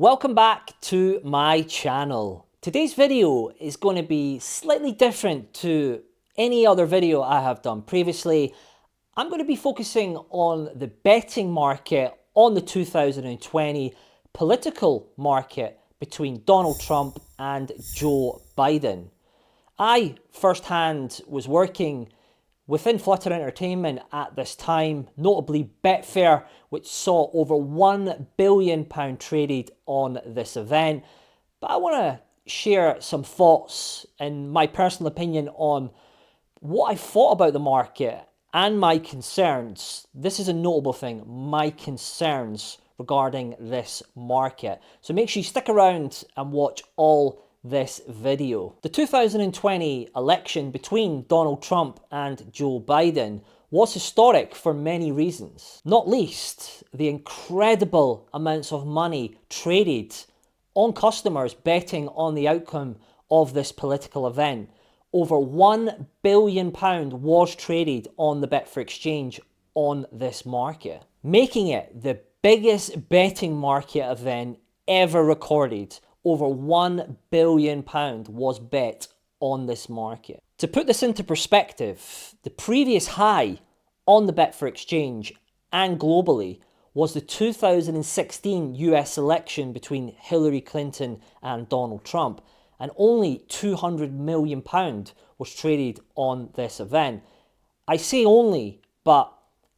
Welcome back to my channel. Today's video is going to be slightly different to any other video I have done previously. I'm going to be focusing on the betting market on the 2020 political market between Donald Trump and Joe Biden. I firsthand was working within Flutter Entertainment at this time, notably Betfair, which saw over £1 billion traded on this event. But I want to share some thoughts and my personal opinion on what I thought about the market and my concerns. This is a notable thing, my concerns regarding this market. So make sure you stick around and watch all this video. The 2020 election between Donald Trump and Joe Biden was historic for many reasons. Not least, the incredible amounts of money traded on customers betting on the outcome of this political event. Over £1 billion was traded on the Betfair exchange on this market, making it the biggest betting market event ever recorded. Over £1 billion was bet on this market. To put this into perspective, the previous high on the Betfair exchange and globally was the 2016 US election between Hillary Clinton and Donald Trump, and only £200 million was traded on this event. I say only, but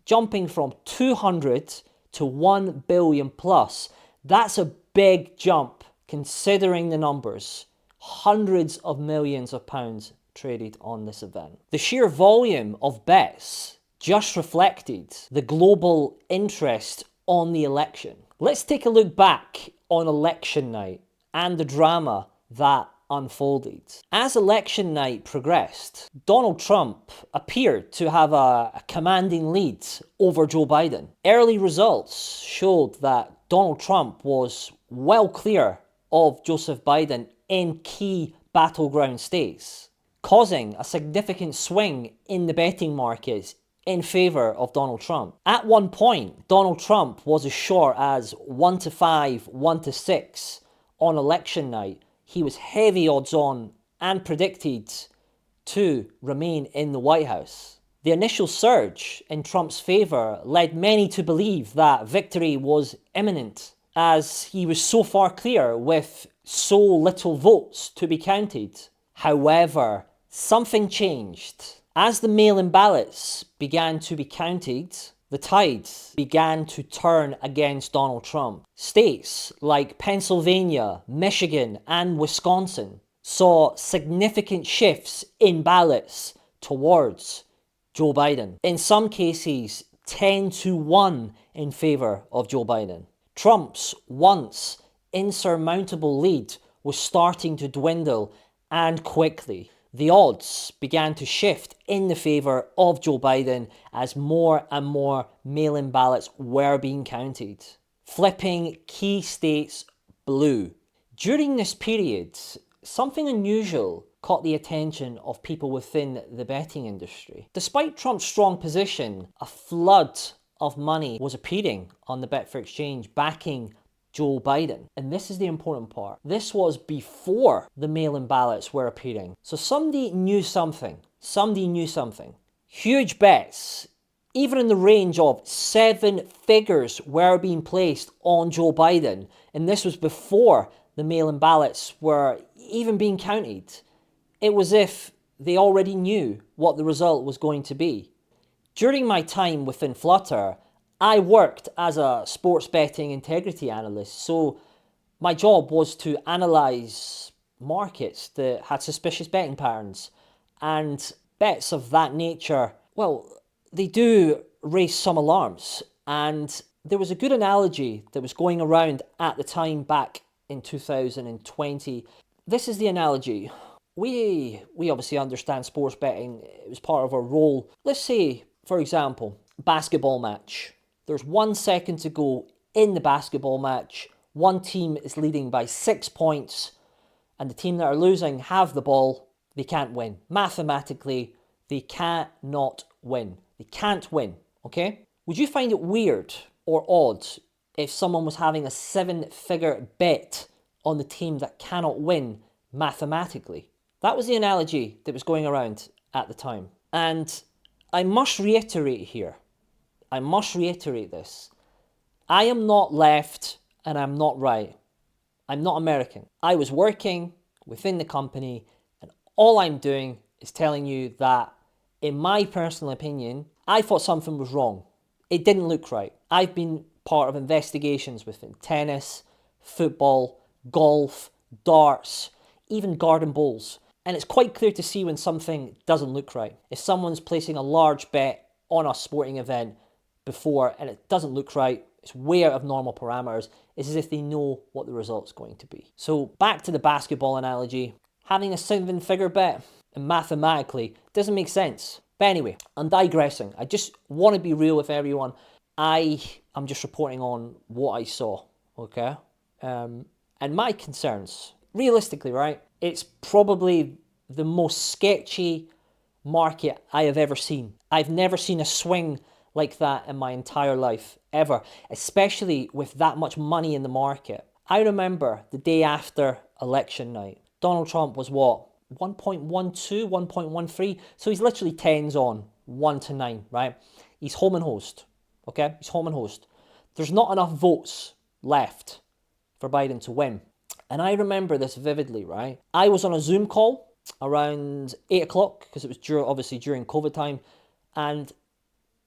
jumping from 200 to 1 billion plus, that's a big jump considering the numbers. Hundreds of millions of pounds traded on this event. The sheer volume of bets just reflected the global interest on the election. Let's take a look back on election night and the drama that unfolded. As election night progressed, Donald Trump appeared to have a commanding lead over Joe Biden. Early results showed that Donald Trump was well clear of Joseph Biden in key battleground states, causing a significant swing in the betting markets in favour of Donald Trump. At one point, Donald Trump was as short as 1-5, 1-6 on election night. He was heavy odds on and predicted to remain in the White House. The initial surge in Trump's favour led many to believe that victory was imminent, as he was so far clear with so little votes to be counted. However, something changed. As the mail-in ballots began to be counted, the tide began to turn against Donald Trump. States like Pennsylvania, Michigan, and Wisconsin saw significant shifts in ballots towards Joe Biden. In some cases, 10-1 in favour of Joe Biden. Trump's once insurmountable lead was starting to dwindle, and quickly. The odds began to shift in the favour of Joe Biden as more and more mail-in ballots were being counted, flipping key states blue. During this period, something unusual caught the attention of people within the betting industry. Despite Trump's strong position, a flood of money was appearing on the Betfair exchange backing Joe Biden. And this is the important part. This was before the mail-in ballots were appearing. So somebody knew something. Somebody knew something. Huge bets, even in the range of 7 figures, were being placed on Joe Biden. And this was before the mail-in ballots were even being counted. It was as if they already knew what the result was going to be. During my time within Flutter, I worked as a sports betting integrity analyst, so my job was to analyse markets that had suspicious betting patterns, and bets of that nature, well, they do raise some alarms. And there was a good analogy that was going around at the time back in 2020. This is the analogy. We obviously understand sports betting. It was part of our role. Let's say, for example, basketball match. There's 1 second to go in the basketball match. One team is leading by 6 points, and the team that are losing have the ball. They can't win. Mathematically, they cannot win. They can't win, okay? Would you find it weird or odd if someone was having a 7-figure bet on the team that cannot win mathematically. That was the analogy that was going around at the time. And I must reiterate here, I must reiterate this. I am not left and I'm not right. I'm not American. I was working within the company, and all I'm doing is telling you that, in my personal opinion, I thought something was wrong. It didn't look right. I've been part of investigations within tennis, football, golf, darts, even garden bowls. And it's quite clear to see when something doesn't look right. If someone's placing a large bet on a sporting event before and it doesn't look right, it's way out of normal parameters, it's as if they know what the result's going to be. So back to the basketball analogy, having a 7-figure bet and mathematically doesn't make sense. But anyway, I'm digressing. I just want to be real with everyone. I'm just reporting on what I saw, okay? And my concerns, realistically, right? It's probably the most sketchy market I have ever seen. I've never seen a swing like that in my entire life, ever, especially with that much money in the market. I remember the day after election night, Donald Trump was what? 1.12, 1.13. So he's literally tens on 1 to 9, right? He's home and host, okay? He's home and host. There's not enough votes left for Biden to win. And I remember this vividly, right? I was on a Zoom call around 8 o'clock because it was obviously during COVID time. And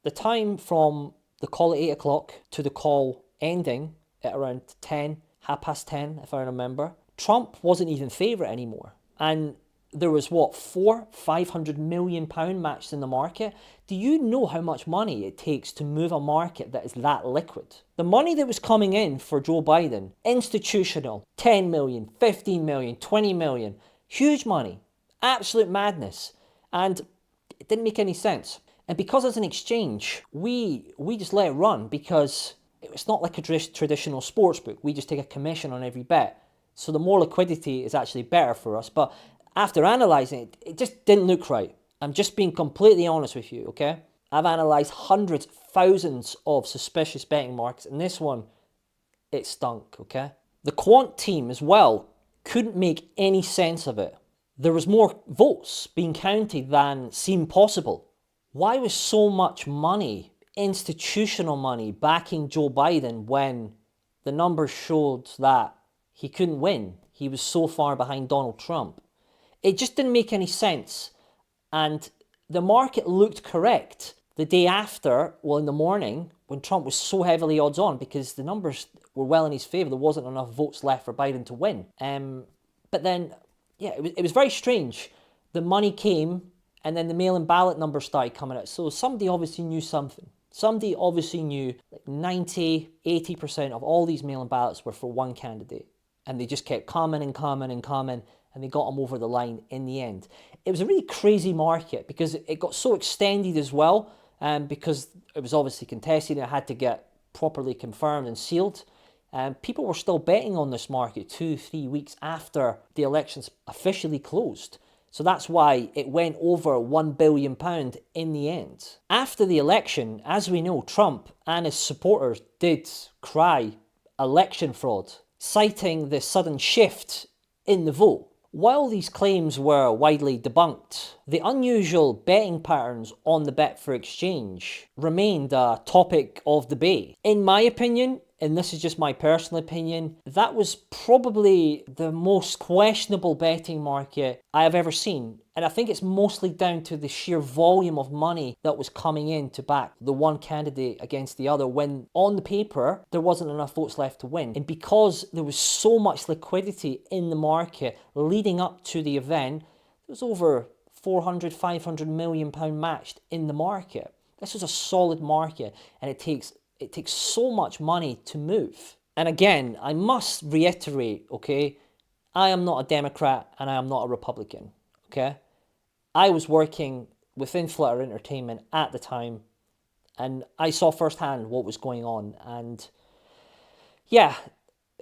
the time from the call at 8 o'clock to the call ending at around 10, 10:30, if I remember, Trump wasn't even favourite anymore. And there was what, 500 million pound matched in the market. Do you know how much money it takes to move a market that is that liquid? The money that was coming in for Joe Biden, institutional, 10 million, 15 million, 20 million, huge money, absolute madness. And it didn't make any sense. And because it's an exchange, we just let it run because it's not like a traditional sports book. We just take a commission on every bet. So the more liquidity is actually better for us. But after analysing it, it just didn't look right. I'm just being completely honest with you, okay? I've analysed hundreds, thousands of suspicious betting markets, and this one, it stunk, okay? The quant team as well couldn't make any sense of it. There was more votes being counted than seemed possible. Why was so much money, institutional money, backing Joe Biden when the numbers showed that he couldn't win? He was so far behind Donald Trump. It just didn't make any sense. And the market looked correct the day after, well, in the morning, when Trump was so heavily odds on because the numbers were well in his favour. There wasn't enough votes left for Biden to win. But then, yeah, it was very strange. The money came, and then the mail-in ballot numbers started coming out. So somebody obviously knew something. Somebody obviously knew like 90, 80% of all these mail-in ballots were for one candidate. And they just kept coming and coming and coming, and they got them over the line in the end. It was a really crazy market because it got so extended as well, because it was obviously contested and it had to get properly confirmed and sealed. People were still betting on this market 2-3 weeks after the elections officially closed. So that's why it went over £1 billion in the end. After the election, as we know, Trump and his supporters did cry election fraud, citing the sudden shift in the vote. While these claims were widely debunked, the unusual betting patterns on the Betfair exchange remained a topic of debate. In my opinion, and this is just my personal opinion, that was probably the most questionable betting market I have ever seen. And I think it's mostly down to the sheer volume of money that was coming in to back the one candidate against the other when on the paper there wasn't enough votes left to win. And because there was so much liquidity in the market leading up to the event, there was over 400, 500 million pound matched in the market. This was a solid market, and it takes so much money to move. And again, I must reiterate, okay, I am not a Democrat and I am not a Republican, okay? I was working within Flutter Entertainment at the time, and I saw firsthand what was going on. And yeah,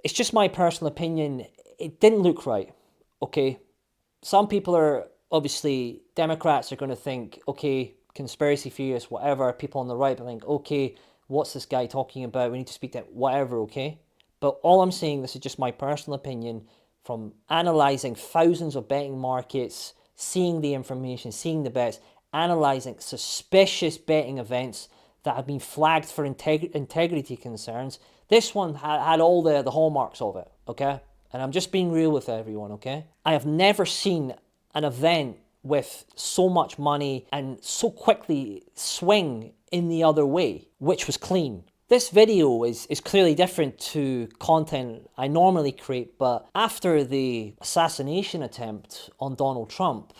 it's just my personal opinion. It didn't look right, okay? Some people are, obviously, Democrats are going to think, okay, conspiracy theorists, whatever. People on the right will think, okay, what's this guy talking about? We need to speak to him, whatever, okay? But all I'm saying, this is just my personal opinion from analysing thousands of betting markets, seeing the information, seeing the bets, analysing suspicious betting events that have been flagged for integrity concerns. This one had all the hallmarks of it, okay? And I'm just being real with everyone, okay? I have never seen an event with so much money and so quickly swing in the other way, which was clean. This video is clearly different to content I normally create, but after the assassination attempt on Donald Trump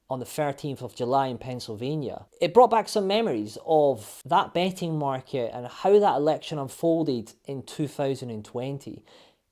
on the 13th of July in Pennsylvania, it brought back some memories of that betting market and how that election unfolded in 2020.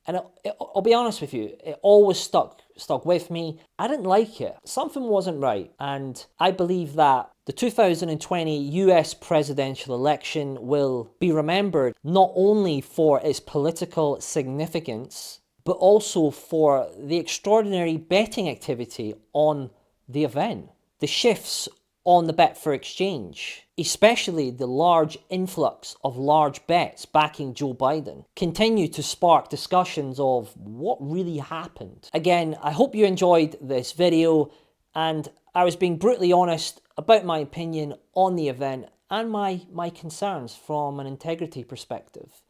And I'll be honest with you, it always stuck with me. I didn't like it. Something wasn't right. And I believe that the 2020 US presidential election will be remembered not only for its political significance, but also for the extraordinary betting activity on the event. The shifts on the Betfair exchange, especially the large influx of large bets backing Joe Biden, continue to spark discussions of what really happened. Again, I hope you enjoyed this video, and I was being brutally honest about my opinion on the event and my concerns from an integrity perspective.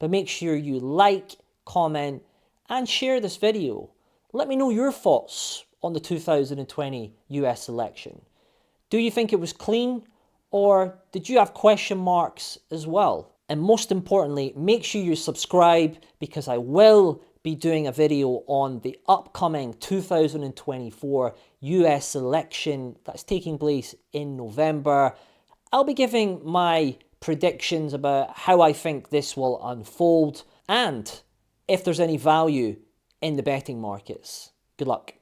But make sure you like, comment, and share this video. Let me know your thoughts on the 2020 US election. Do you think it was clean, or did you have question marks as well? And most importantly, make sure you subscribe, because I will be doing a video on the upcoming 2024 US election that's taking place in November. I'll be giving my predictions about how I think this will unfold and if there's any value in the betting markets. Good luck.